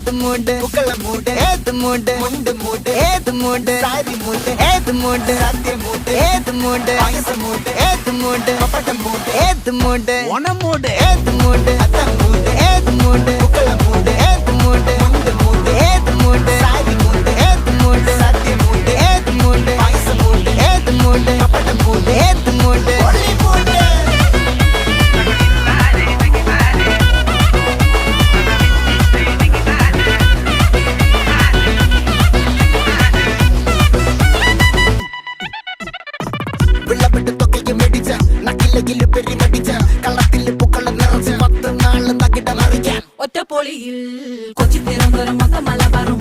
ഏത് മൂട് പുക്കള മൂട് ഏത് മൂട് മുണ്ട് മൂട് ഏത് മൂട് സാരി മൂട് ഏത് മൂട് സദ്യ മൂട് ഏത് മൂട് പായസ മൂട് ഏത് മൂട് പപ്പടം മൂട് ഏത് മൂട് ഓണം മൂട് ഏത് മൂട് അത്തം മൂട് ഏത് മൂട് പുക്കള മൂട് ഏത് മൂട് മുണ്ട് മൂട് ഏത് മൂട് സാരി മൂട് ഏത് മൂട് സദ്യ മൂട് ഏത് മൂട് പായസ മൂട് ഏത് മൂട് പപ്പടം മൂട് ഏത് മൂട് ഒളി മൂട് വിളവെട്ട് തൊക്കയും വെടിച്ച നക്കിലകില് പെരുമടിച്ച കള്ളത്തില് പൂക്കള നിറച്ച് 10 നാള് തകിട മറിക്കാൻ ഒറ്റപ്പൊളിയിൽ കൊച്ചി തിരുവനന്തപുരം മൊത്തം മലബാറും